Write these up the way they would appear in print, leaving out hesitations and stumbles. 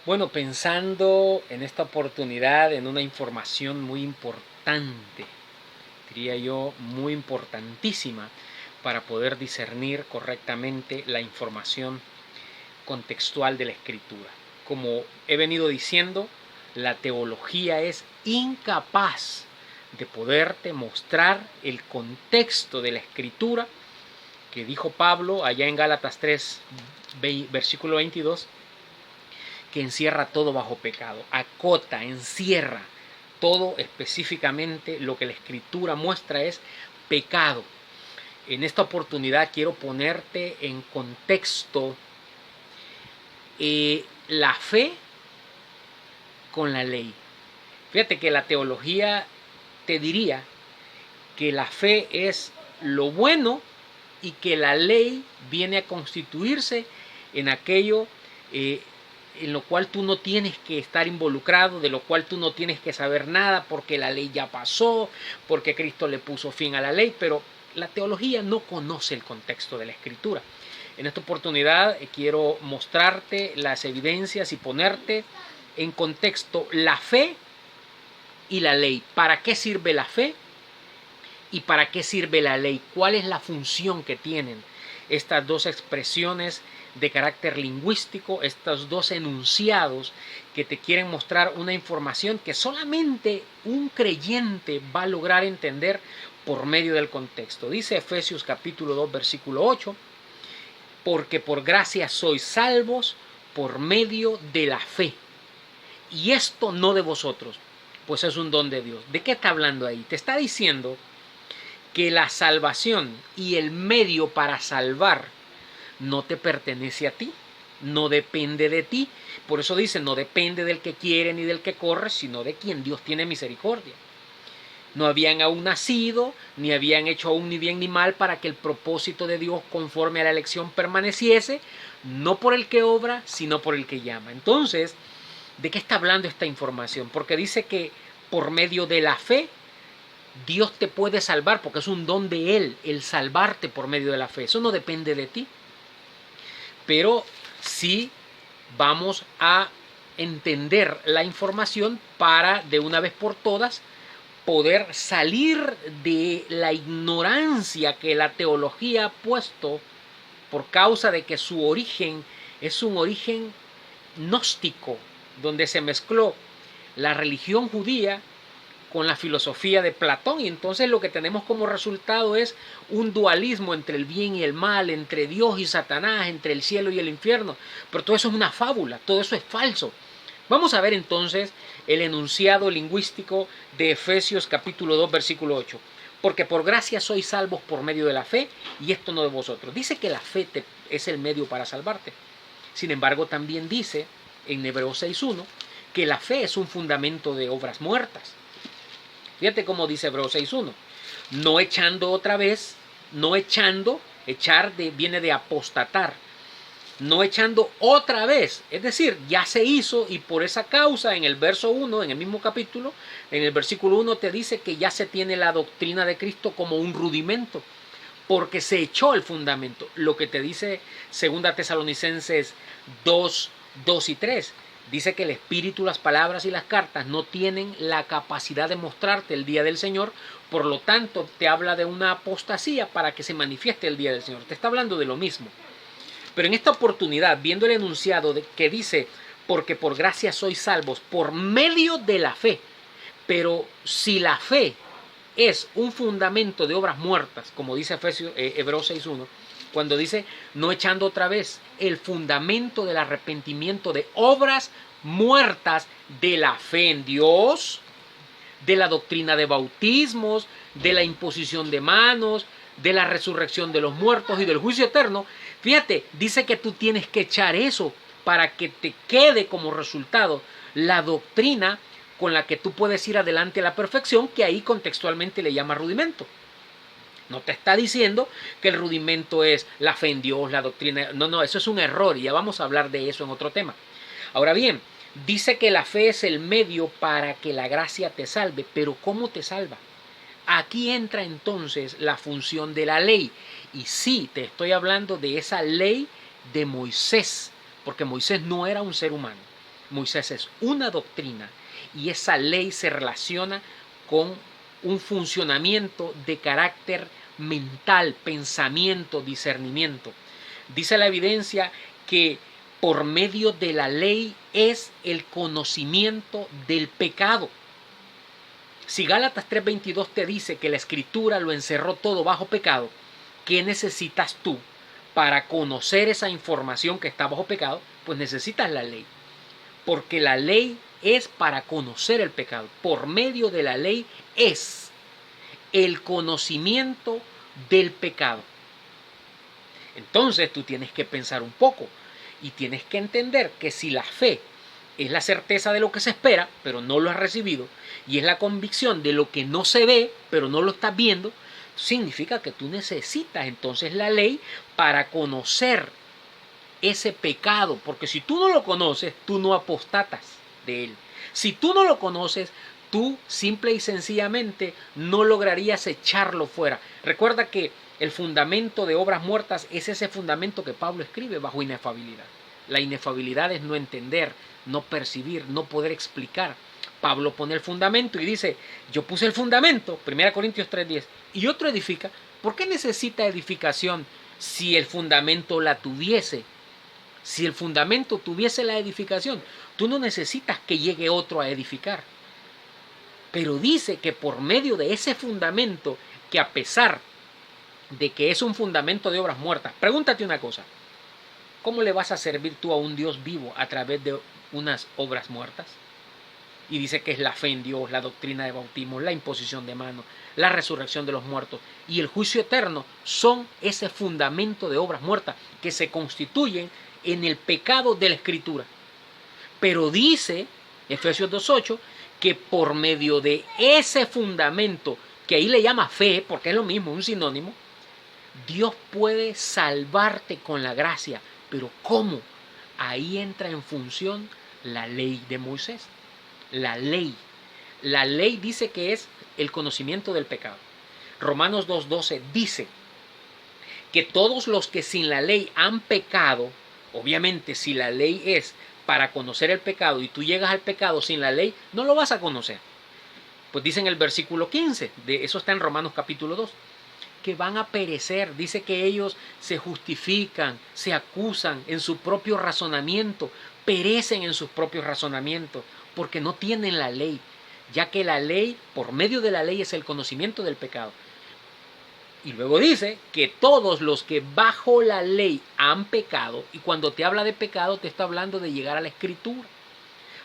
Bueno, pensando en esta oportunidad en una información muy importante, diría yo muy importantísima para poder discernir correctamente la información contextual de la escritura. Como he venido diciendo, la teología es incapaz de poderte mostrar el contexto de la escritura que dijo Pablo allá en Gálatas 3, versículo 22, que encierra todo bajo pecado, acota, encierra todo específicamente. Lo que la escritura muestra es pecado. En esta oportunidad quiero ponerte en contexto la fe con la ley. Fíjate que la teología te diría que la fe es lo bueno y que la ley viene a constituirse en aquello en lo cual tú no tienes que estar involucrado, de lo cual tú no tienes que saber nada, porque la ley ya pasó, porque Cristo le puso fin a la ley. Pero la teología no conoce el contexto de la escritura. En esta oportunidad quiero mostrarte las evidencias y ponerte en contexto la fe y la ley. ¿Para qué sirve la fe y para qué sirve la ley? ¿Cuál es la función que tienen estas dos expresiones de carácter lingüístico, estos dos enunciados que te quieren mostrar una información que solamente un creyente va a lograr entender por medio del contexto? Dice Efesios capítulo 2 versículo 8, porque por gracia sois salvos por medio de la fe, y esto no de vosotros, pues es un don de Dios. ¿De qué está hablando ahí? Te está diciendo que la salvación y el medio para salvar no te pertenece a ti, no depende de ti. Por eso dice, no depende del que quiere ni del que corre, sino de quien Dios tiene misericordia. No habían aún nacido, ni habían hecho aún ni bien ni mal, para que el propósito de Dios conforme a la elección permaneciese, no por el que obra, sino por el que llama. Entonces, ¿de qué está hablando esta información? Porque dice que por medio de la fe Dios te puede salvar, porque es un don de Él, el salvarte por medio de la fe. Eso no depende de ti. Pero sí vamos a entender la información para de una vez por todas poder salir de la ignorancia que la teología ha puesto por causa de que su origen es un origen gnóstico, donde se mezcló la religión judía con la filosofía de Platón, y entonces lo que tenemos como resultado es un dualismo entre el bien y el mal, entre Dios y Satanás, entre el cielo y el infierno. Pero todo eso es una fábula, todo eso es falso. Vamos a ver entonces el enunciado lingüístico de Efesios capítulo 2 versículo 8. Porque por gracia sois salvos por medio de la fe, y esto no de vosotros. Dice que la fe es el medio para salvarte. Sin embargo, también dice en Hebreos 6.1 que la fe es un fundamento de obras muertas. Fíjate cómo dice Hebreos 6.1. No echando otra vez, no echando, viene de apostatar. No echando otra vez, es decir, ya se hizo, y por esa causa en el verso 1, en el mismo capítulo, en el versículo 1 te dice que ya se tiene la doctrina de Cristo como un rudimento, porque se echó el fundamento. Lo que te dice 2 Tesalonicenses 2, 2 y 3. Dice que el Espíritu, las palabras y las cartas no tienen la capacidad de mostrarte el día del Señor. Por lo tanto, te habla de una apostasía para que se manifieste el día del Señor. Te está hablando de lo mismo. Pero en esta oportunidad, viendo el enunciado que dice, porque por gracia sois salvos por medio de la fe. Pero si la fe es un fundamento de obras muertas, como dice Hebreos 6.1, cuando dice, no echando otra vez, el fundamento del arrepentimiento de obras muertas de la fe en Dios, de la doctrina de bautismos, de la imposición de manos, de la resurrección de los muertos y del juicio eterno. Fíjate, dice que tú tienes que echar eso para que te quede como resultado la doctrina con la que tú puedes ir adelante a la perfección, que ahí contextualmente le llama rudimento. No te está diciendo que el rudimento es la fe en Dios, la doctrina. No, eso es un error, y ya vamos a hablar de eso en otro tema. Ahora bien, dice que la fe es el medio para que la gracia te salve, pero ¿cómo te salva? Aquí entra entonces la función de la ley. Y sí, te estoy hablando de esa ley de Moisés, porque Moisés no era un ser humano. Moisés es una doctrina y esa ley se relaciona con un funcionamiento de carácter mental, pensamiento, discernimiento. Dice la evidencia que por medio de la ley es el conocimiento del pecado. Si Gálatas 3:22 te dice que la escritura lo encerró todo bajo pecado, ¿qué necesitas tú para conocer esa información que está bajo pecado? Pues necesitas la ley. Porque la ley es para conocer el pecado. Por medio de la ley es el conocimiento del pecado. Entonces tú tienes que pensar un poco y tienes que entender que si la fe es la certeza de lo que se espera, pero no lo has recibido, y es la convicción de lo que no se ve, pero no lo estás viendo, significa que tú necesitas entonces la ley para conocer ese pecado, porque si tú no lo conoces, tú no apostatas de él. Si tú no lo conoces, tú simple y sencillamente no lograrías echarlo fuera. Recuerda que el fundamento de obras muertas es ese fundamento que Pablo escribe bajo inefabilidad. La inefabilidad es no entender, no percibir, no poder explicar. Pablo pone el fundamento y dice, yo puse el fundamento, 1 Corintios 3:10, y otro edifica. ¿Por qué necesita edificación si el fundamento la tuviese? Si el fundamento tuviese la edificación, tú no necesitas que llegue otro a edificar. Pero dice que por medio de ese fundamento, que a pesar de que es un fundamento de obras muertas, pregúntate una cosa, ¿cómo le vas a servir tú a un Dios vivo a través de unas obras muertas? Y dice que es la fe en Dios, la doctrina de bautismo, la imposición de manos, la resurrección de los muertos y el juicio eterno son ese fundamento de obras muertas que se constituyen en el pecado de la Escritura. Pero dice Efesios 2:8 que por medio de ese fundamento, que ahí le llama fe, porque es lo mismo, un sinónimo, Dios puede salvarte con la gracia. Pero ¿cómo? Ahí entra en función la ley de Moisés. La ley. La ley dice que es el conocimiento del pecado. Romanos 2:12 dice que todos los que sin la ley han pecado, obviamente si la ley es para conocer el pecado y tú llegas al pecado sin la ley, no lo vas a conocer. Pues dice en el versículo 15, eso está en Romanos capítulo 2, que van a perecer. Dice que ellos se justifican, se acusan en su propio razonamiento, perecen en sus propios razonamientos, porque no tienen la ley, ya que la ley, por medio de la ley, es el conocimiento del pecado. Y luego dice que todos los que bajo la ley han pecado, y cuando te habla de pecado te está hablando de llegar a la Escritura,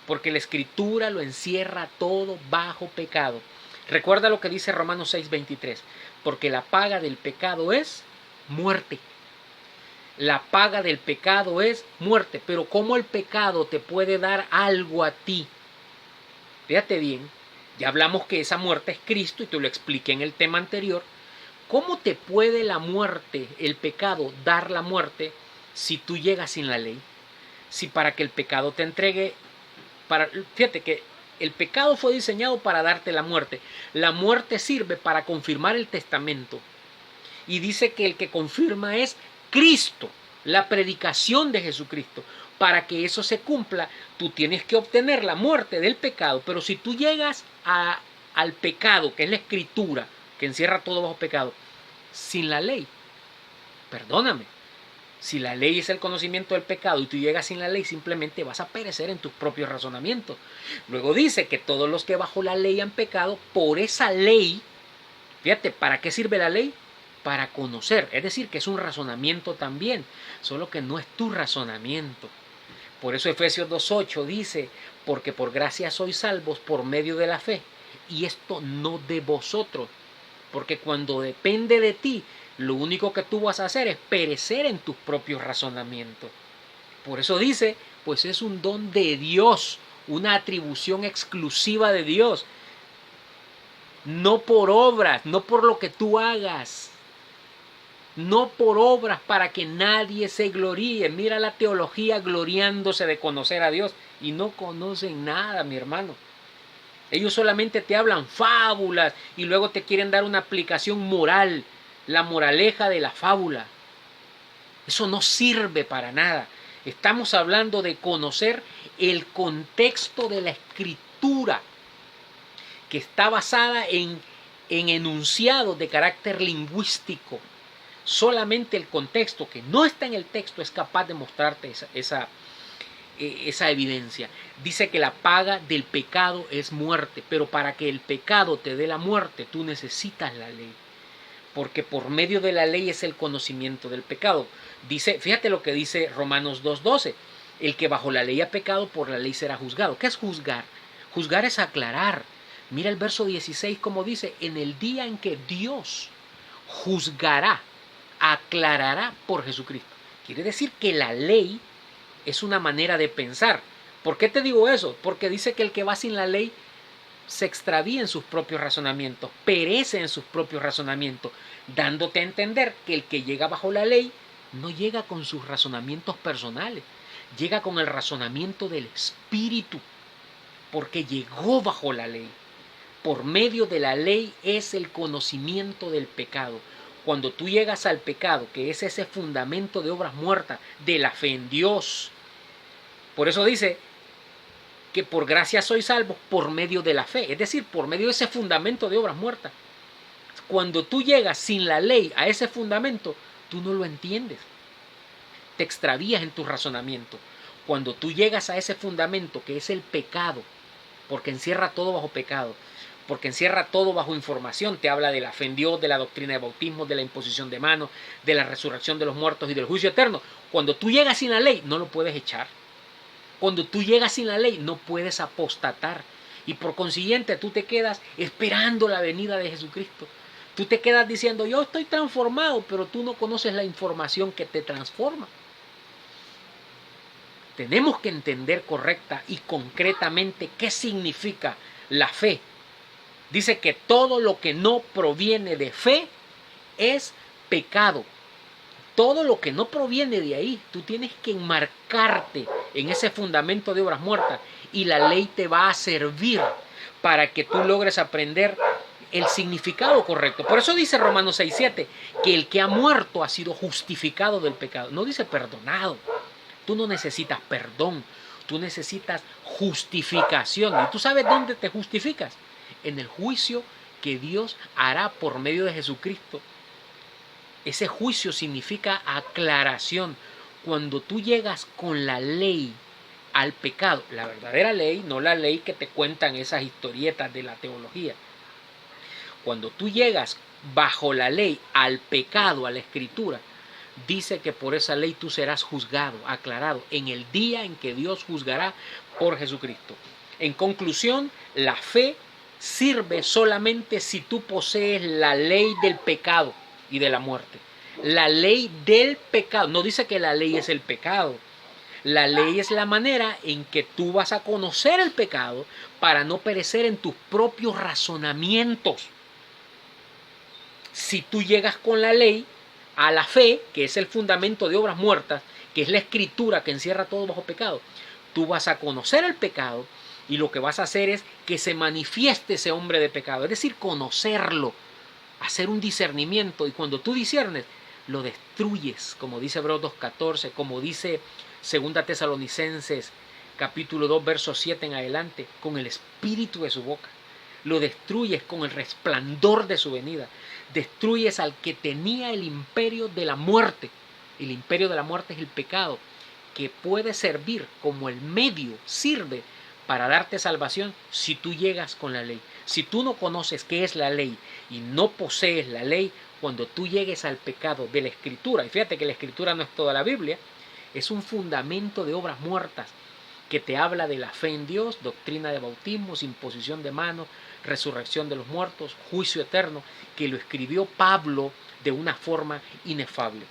porque la Escritura lo encierra todo bajo pecado. Recuerda lo que dice Romanos 6:23, porque la paga del pecado es muerte. La paga del pecado es muerte, pero ¿cómo el pecado te puede dar algo a ti? Fíjate bien, ya hablamos que esa muerte es Cristo y te lo expliqué en el tema anterior. ¿Cómo te puede la muerte, el pecado, dar la muerte si tú llegas sin la ley? Si para que el pecado te entregue, fíjate que el pecado fue diseñado para darte la muerte. La muerte sirve para confirmar el testamento. Y dice que el que confirma es Cristo, la predicación de Jesucristo. Para que eso se cumpla, tú tienes que obtener la muerte del pecado. Pero si tú llegas al pecado, que es la Escritura, que encierra todo bajo pecado, sin la ley, perdóname, si la ley es el conocimiento del pecado y tú llegas sin la ley, simplemente vas a perecer en tus propios razonamientos. Luego dice que todos los que bajo la ley han pecado, por esa ley, fíjate, ¿para qué sirve la ley? Para conocer, es decir, que es un razonamiento también, solo que no es tu razonamiento. Por eso Efesios 2:8 dice, porque por gracia sois salvos por medio de la fe, y esto no de vosotros, porque cuando depende de ti, lo único que tú vas a hacer es perecer en tus propios razonamientos. Por eso dice, pues es un don de Dios, una atribución exclusiva de Dios, no por obras, no por lo que tú hagas, no por obras para que nadie se gloríe. Mira la teología gloriándose de conocer a Dios y no conocen nada, mi hermano. Ellos solamente te hablan fábulas y luego te quieren dar una aplicación moral, la moraleja de la fábula. Eso no sirve para nada. Estamos hablando de conocer el contexto de la escritura, que está basada en enunciados de carácter lingüístico. Solamente el contexto que no está en el texto es capaz de mostrarte esa evidencia. Dice que la paga del pecado es muerte, pero para que el pecado te dé la muerte, tú necesitas la ley. Porque por medio de la ley es el conocimiento del pecado. Dice, fíjate lo que dice Romanos 2:12. El que bajo la ley ha pecado, por la ley será juzgado. ¿Qué es juzgar? Juzgar es aclarar. Mira el verso 16 como dice, en el día en que Dios juzgará, aclarará por Jesucristo. Quiere decir que la ley es una manera de pensar. ¿Por qué te digo eso? Porque dice que el que va sin la ley se extravía en sus propios razonamientos, perece en sus propios razonamientos, dándote a entender que el que llega bajo la ley no llega con sus razonamientos personales, llega con el razonamiento del Espíritu, porque llegó bajo la ley. Por medio de la ley es el conocimiento del pecado. Cuando tú llegas al pecado, que es ese fundamento de obras muertas, de la fe en Dios. Por eso dice que por gracia sois salvos por medio de la fe, es decir, por medio de ese fundamento de obras muertas. Cuando tú llegas sin la ley a ese fundamento, tú no lo entiendes. Te extravías en tu razonamiento. Cuando tú llegas a ese fundamento que es el pecado, porque encierra todo bajo pecado, porque encierra todo bajo información, te habla de la fe en Dios, de la doctrina de bautismo, de la imposición de manos, de la resurrección de los muertos y del juicio eterno. Cuando tú llegas sin la ley, no lo puedes echar. Cuando tú llegas sin la ley, no puedes apostatar. Y por consiguiente, tú te quedas esperando la venida de Jesucristo. Tú te quedas diciendo, yo estoy transformado, pero tú no conoces la información que te transforma. Tenemos que entender correcta y concretamente qué significa la fe. Dice que todo lo que no proviene de fe es pecado. Todo lo que no proviene de ahí, tú tienes que enmarcarte en ese fundamento de obras muertas y la ley te va a servir para que tú logres aprender el significado correcto. Por eso dice Romanos 6:7 que el que ha muerto ha sido justificado del pecado. No dice perdonado. Tú no necesitas perdón, tú necesitas justificación. ¿Y tú sabes dónde te justificas? En el juicio que Dios hará por medio de Jesucristo. Ese juicio significa aclaración. Cuando tú llegas con la ley al pecado, la verdadera ley, no la ley que te cuentan esas historietas de la teología. Cuando tú llegas bajo la ley al pecado, a la escritura, dice que por esa ley tú serás juzgado, aclarado, en el día en que Dios juzgará por Jesucristo. En conclusión, la fe sirve solamente si tú posees la ley del pecado y de la muerte. La ley del pecado. No dice que la ley es el pecado. La ley es la manera en que tú vas a conocer el pecado para no perecer en tus propios razonamientos. Si tú llegas con la ley a la fe, que es el fundamento de obras muertas, que es la escritura que encierra todo bajo pecado, tú vas a conocer el pecado y lo que vas a hacer es que se manifieste ese hombre de pecado, es decir, conocerlo, hacer un discernimiento, y cuando tú discernes, lo destruyes, como dice Hebreos 2:14, como dice 2 Tesalonicenses capítulo 2, verso 7 en adelante, con el espíritu de su boca. Lo destruyes con el resplandor de su venida. Destruyes al que tenía el imperio de la muerte. El imperio de la muerte es el pecado, que puede servir como el medio, sirve para darte salvación si tú llegas con la ley. Si tú no conoces qué es la ley y no posees la ley, cuando tú llegues al pecado de la escritura, y fíjate que la escritura no es toda la Biblia, es un fundamento de obras muertas que te habla de la fe en Dios, doctrina de bautismos, imposición de manos, resurrección de los muertos, juicio eterno, que lo escribió Pablo de una forma inefable.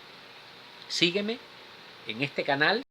Sígueme en este canal.